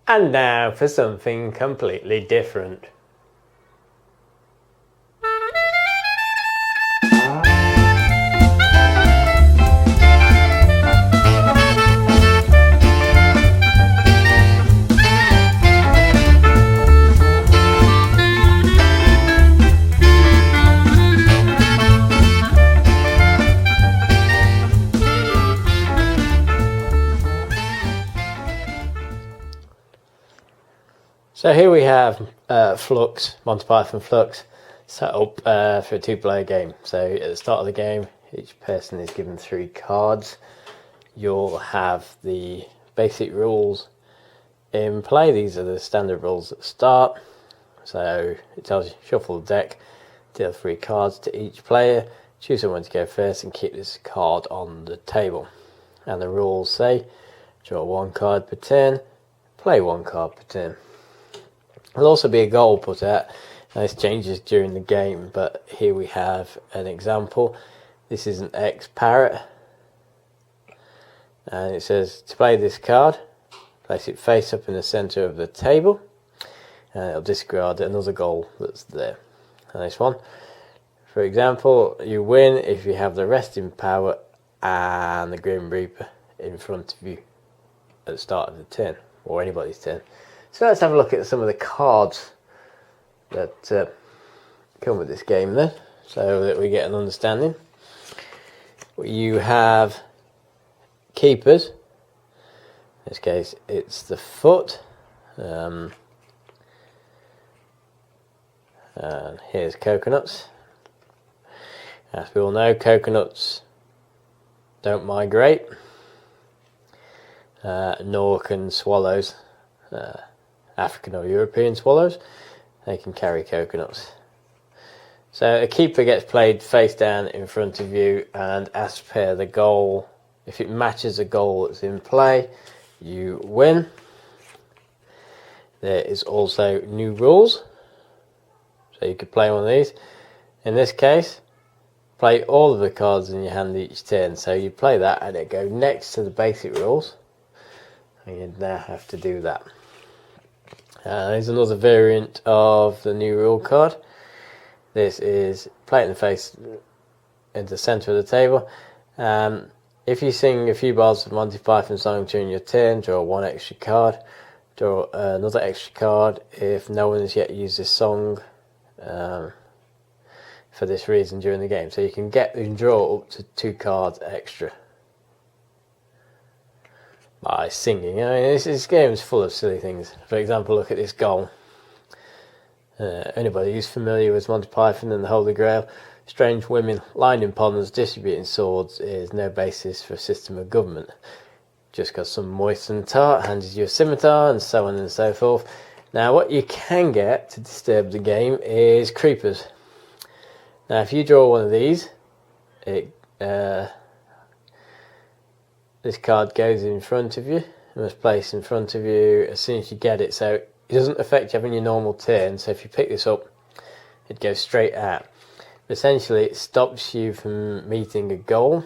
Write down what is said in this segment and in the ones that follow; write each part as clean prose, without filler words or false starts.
And now for something completely different. So here we have Fluxx, Monty Python Fluxx, set up for a two-player game. So at the start of the game, each person is given 3 cards. You'll have the basic rules in play. These are the standard rules at the start. So it tells you shuffle the deck, deal 3 cards to each player, choose someone to go first and keep this card on the table. And the rules say draw 1 card per turn, play 1 card per turn. There'll also be a goal put out. Now this changes during the game, but here we have an example. This is an X parrot, and it says to play this card, place it face up in the centre of the table, and it'll discard another goal that's there. And this one, for example, you win if you have the resting power and the Grim Reaper in front of you at the start of the turn, or anybody's turn. So let's have a look at some of the cards that come with this game then, so that we get an understanding. You have keepers. In this case it's the foot. And here's coconuts. As we all know, coconuts don't migrate, nor can swallows. African or European swallows, they can carry coconuts. So a keeper gets played face down in front of you, and as per the goal, if it matches the goal that's in play, you win. There is also new rules, so you could play one of these. In this case, play all of the cards in your hand each turn. So you play that and it goes next to the basic rules, and you now have to do that. There's another variant of the new rule card. This is play it in the face into the centre of the table. If you sing a few bars of Monty Python song during your turn, draw 1 extra card. Draw another extra card if no one has yet used this song for this reason during the game. So you can draw up to 2 cards extra by singing. I mean, this game is full of silly things. For example, look at this goal. Anybody who's familiar with Monty Python and the Holy Grail, strange women lined in ponds distributing swords is no basis for a system of government. Just because some moistened tart handed you a scimitar, and so on and so forth. Now what you can get to disturb the game is creepers. Now if you draw one of these, this card goes in front of you. It must place in front of you as soon as you get it. So it doesn't affect you having your normal turn. So if you pick this up, it goes straight out. Essentially, it stops you from meeting a goal.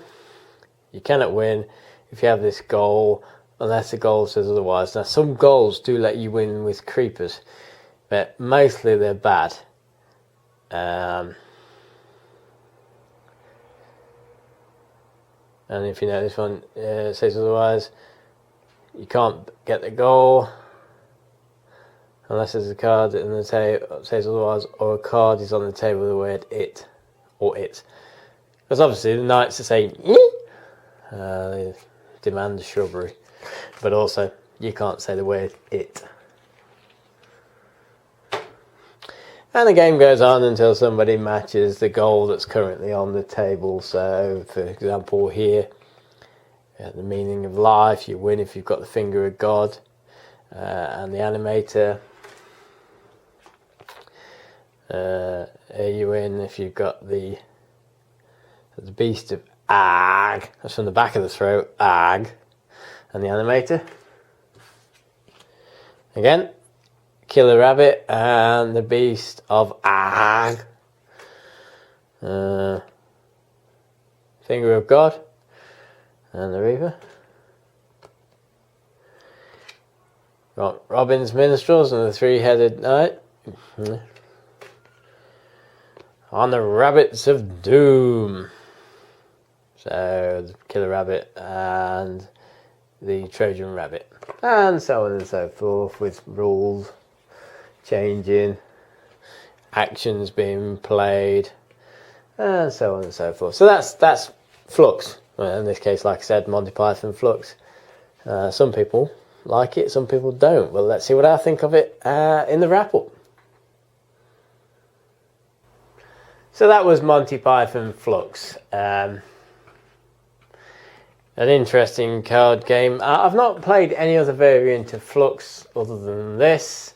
You cannot win if you have this goal, unless the goal says otherwise. Now, some goals do let you win with creepers, but mostly they're bad. And if you know this one says otherwise, you can't get the goal unless there's a card in the table that says otherwise, or a card is on the table with the word it or it. Because obviously the knights are saying they demand shrubbery, but also you can't say the word it. And the game goes on until somebody matches the goal that's currently on the table. So, for example, here, the meaning of life, you win if you've got the finger of God, and the animator. You win if you've got the beast of Ag. That's from the back of the throat, Ag, and the animator. Again. Killer Rabbit and the Beast of Ag. Finger of God and the Reaper. got Robin's Minstrels and the Three-Headed Knight. On the Rabbits of Doom. So the Killer Rabbit and the Trojan Rabbit. And so on and so forth, with rules changing, actions being played, and so on and so forth. So that's Fluxx. Well, in this case, like I said, Monty Python Fluxx. Some people like it, some people don't. Well, let's see what I think of it in the wrap-up. So that was Monty Python Fluxx. An interesting card game. I've not played any other variant of Fluxx other than this.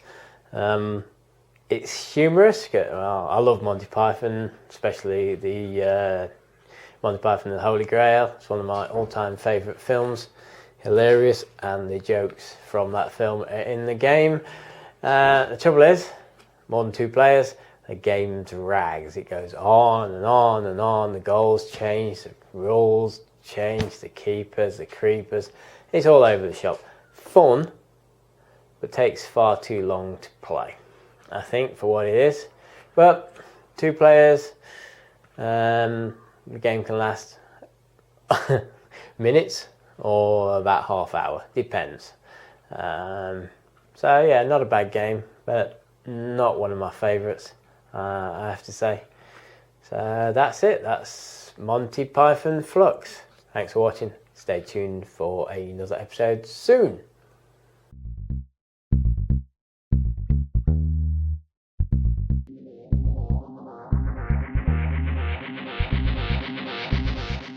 It's humorous. Well, I love Monty Python, especially the Monty Python and the Holy Grail. It's one of my all-time favourite films. Hilarious, and the jokes from that film are in the game. The trouble is, more than 2 players, the game drags. It goes on and on and on. The goals change, the rules change, the keepers, the creepers. It's all over the shop. Fun, but takes far too long to play, I think, for what it is. But 2 players, the game can last minutes or about half hour, depends. So yeah, not a bad game, but not one of my favourites, I have to say. So that's it. That's Monty Python Fluxx. Thanks for watching. Stay tuned for another episode soon.